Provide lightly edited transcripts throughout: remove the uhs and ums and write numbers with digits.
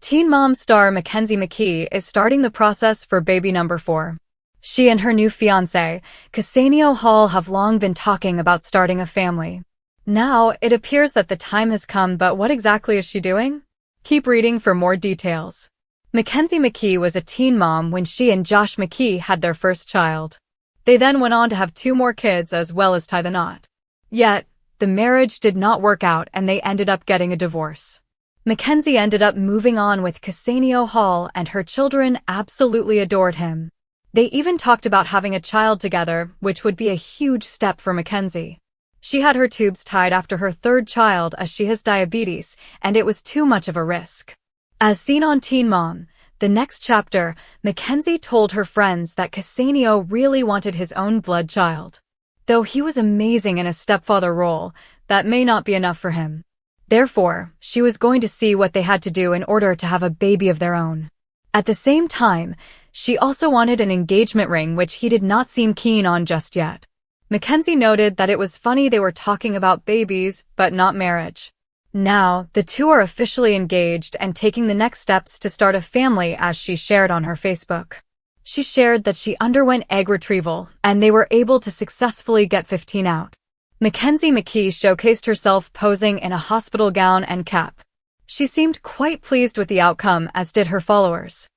Teen Mom star Mackenzie McKee is starting the process for baby number 4. She and her new fiancé, Casanio Hall, have long been talking about starting a family. Now, it appears that the time has come, but what exactly is she doing? Keep reading for more details. Mackenzie McKee was a teen mom when she and Josh McKee had their first child. They then went on to have 2 more kids as well as tie the knot. Yet, the marriage did not work out and they ended up getting a divorce. Mackenzie ended up moving on with Casanio Hall and her children absolutely adored him. They even talked about having a child together, which would be a huge step for Mackenzie. She had her tubes tied after her 3rd child as she has diabetes, and it was too much of a risk. As seen on Teen Mom, the next chapter, Mackenzie told her friends that Casanio really wanted his own blood child. Though he was amazing in a stepfather role, that may not be enough for him. Therefore, she was going to see what they had to do in order to have a baby of their own. At the same time, she also wanted an engagement ring, which he did not seem keen on just yet. Mackenzie noted that it was funny they were talking about babies, but not marriage. Now, the two are officially engaged and taking the next steps to start a family, as she shared on her Facebook. She shared that she underwent egg retrieval, and they were able to successfully get 15 out. Mackenzie McKee showcased herself posing in a hospital gown and cap. She seemed quite pleased with the outcome, as did her followers.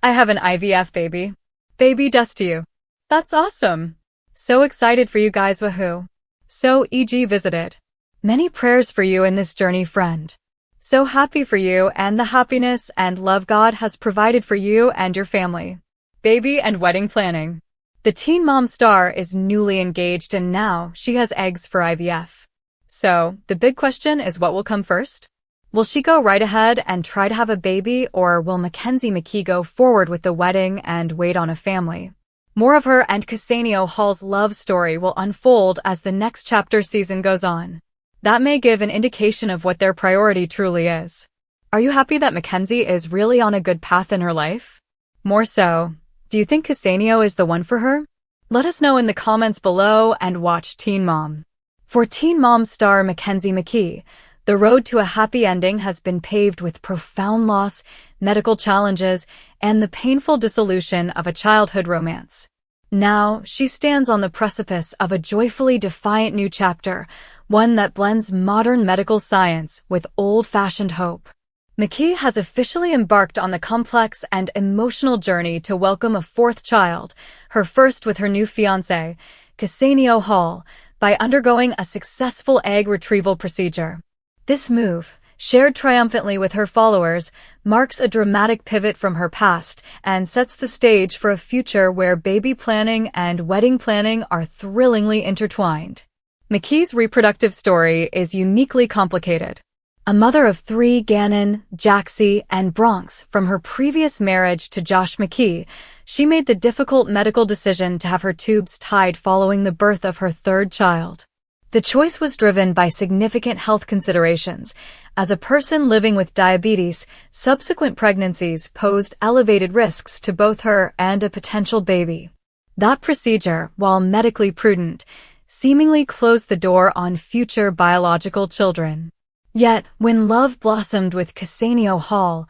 "I have an IVF baby. Baby dust to you. That's awesome. So excited for you guys, woohoo. So EG visited. Many prayers for you in this journey, friend. So happy for you and the happiness and love God has provided for you and your family. Baby and wedding planning." The Teen Mom star is newly engaged and now she has eggs for IVF. So, the big question is, what will come first? Will she go right ahead and try to have a baby, or will Mackenzie McKee go forward with the wedding and wait on a family? More of her and Casanio Hall's love story will unfold as the next chapter season goes on. That may give an indication of what their priority truly is. Are you happy that Mackenzie is really on a good path in her life? More so, do you think Casanio is the one for her? Let us know in the comments below and watch Teen Mom. For Teen Mom star Mackenzie McKee, the road to a happy ending has been paved with profound loss, medical challenges, and the painful dissolution of a childhood romance. Now, she stands on the precipice of a joyfully defiant new chapter, one that blends modern medical science with old-fashioned hope. McKee has officially embarked on the complex and emotional journey to welcome a 4th child, her first with her new fiancé, Casanio Hall, by undergoing a successful egg retrieval procedure. This move, shared triumphantly with her followers, marks a dramatic pivot from her past and sets the stage for a future where baby planning and wedding planning are thrillingly intertwined. McKee's reproductive story is uniquely complicated. A mother of 3, Gannon, Jaxie, and Bronx, from her previous marriage to Josh McKee, she made the difficult medical decision to have her tubes tied following the birth of her 3rd child. The choice was driven by significant health considerations. As a person living with diabetes, subsequent pregnancies posed elevated risks to both her and a potential baby. That procedure, while medically prudent, seemingly closed the door on future biological children. Yet, when love blossomed with Casanio Hall,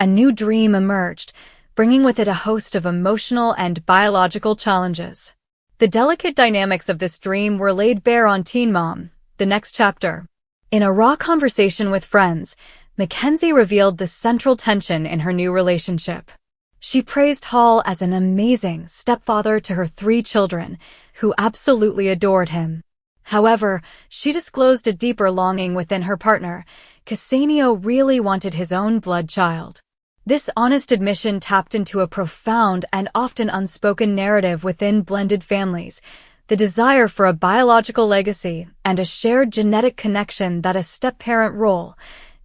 a new dream emerged, bringing with it a host of emotional and biological challenges. The delicate dynamics of this dream were laid bare on Teen Mom, the next chapter. In a raw conversation with friends, Mackenzie revealed the central tension in her new relationship. She praised Hall as an amazing stepfather to her 3 children, who absolutely adored him. However, she disclosed a deeper longing within her partner. Casanio really wanted his own blood child. This honest admission tapped into a profound and often unspoken narrative within blended families, the desire for a biological legacy and a shared genetic connection that a step-parent role,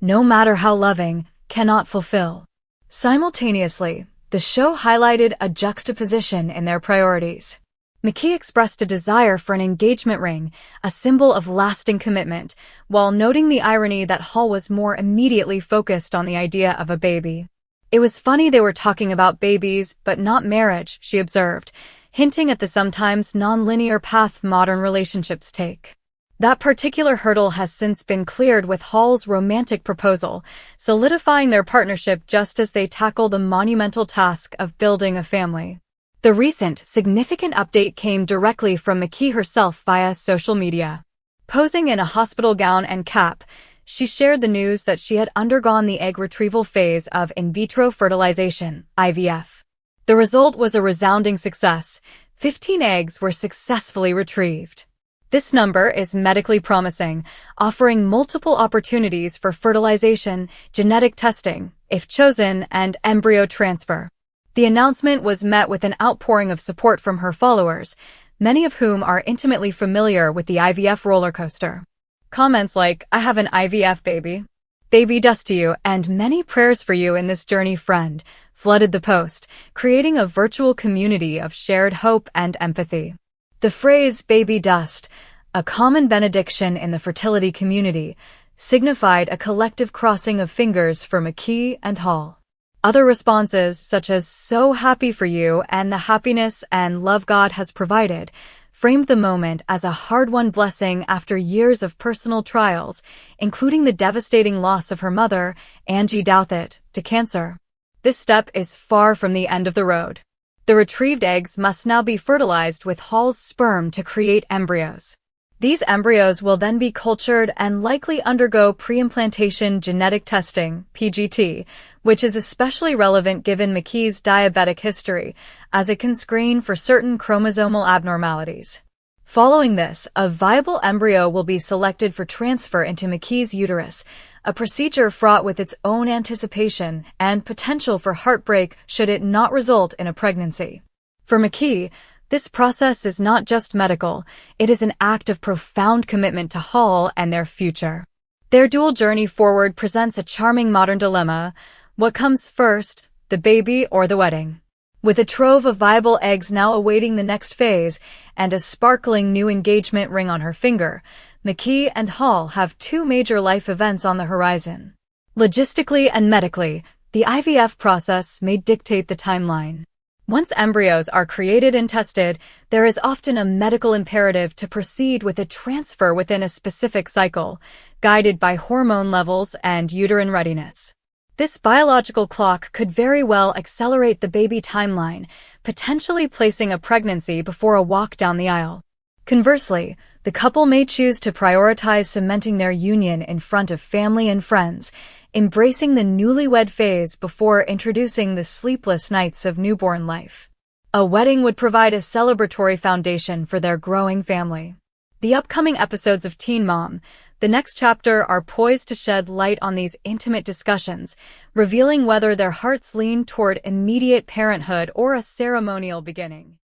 no matter how loving, cannot fulfill. Simultaneously, the show highlighted a juxtaposition in their priorities. McKee expressed a desire for an engagement ring, a symbol of lasting commitment, while noting the irony that Hall was more immediately focused on the idea of a baby. "It was funny they were talking about babies, but not marriage," she observed, hinting at the sometimes non-linear path modern relationships take. That particular hurdle has since been cleared with Hall's romantic proposal, solidifying their partnership just as they tackle the monumental task of building a family. The recent, significant update came directly from McKee herself via social media. Posing in a hospital gown and cap, she shared the news that she had undergone the egg retrieval phase of in vitro fertilization, IVF. The result was a resounding success. 15 eggs were successfully retrieved. This number is medically promising, offering multiple opportunities for fertilization, genetic testing, if chosen, and embryo transfer. The announcement was met with an outpouring of support from her followers, many of whom are intimately familiar with the IVF roller coaster. Comments like, "I have an IVF baby," "Baby dust to you," and "Many prayers for you in this journey, friend," flooded the post, creating a virtual community of shared hope and empathy. The phrase "baby dust," a common benediction in the fertility community, signified a collective crossing of fingers for McKee and Hall. Other responses, such as "so happy for you" and "the happiness and love God has provided," framed the moment as a hard-won blessing after years of personal trials, including the devastating loss of her mother, Angie Douthit, to cancer. This step is far from the end of the road. The retrieved eggs must now be fertilized with Hall's sperm to create embryos. These embryos will then be cultured and likely undergo pre-implantation genetic testing, PGT, which is especially relevant given McKee's diabetic history, as it can screen for certain chromosomal abnormalities. Following this, a viable embryo will be selected for transfer into McKee's uterus, a procedure fraught with its own anticipation and potential for heartbreak should it not result in a pregnancy. For McKee, this process is not just medical, it is an act of profound commitment to Hall and their future. Their dual journey forward presents a charming modern dilemma. What comes first, the baby or the wedding? With a trove of viable eggs now awaiting the next phase and a sparkling new engagement ring on her finger, McKee and Hall have two major life events on the horizon. Logistically and medically, the IVF process may dictate the timeline. Once embryos are created and tested, there is often a medical imperative to proceed with a transfer within a specific cycle, guided by hormone levels and uterine readiness. This biological clock could very well accelerate the baby timeline, potentially placing a pregnancy before a walk down the aisle. Conversely, the couple may choose to prioritize cementing their union in front of family and friends, embracing the newlywed phase before introducing the sleepless nights of newborn life. A wedding would provide a celebratory foundation for their growing family. The upcoming episodes of Teen Mom, the next chapter, are poised to shed light on these intimate discussions, revealing whether their hearts lean toward immediate parenthood or a ceremonial beginning.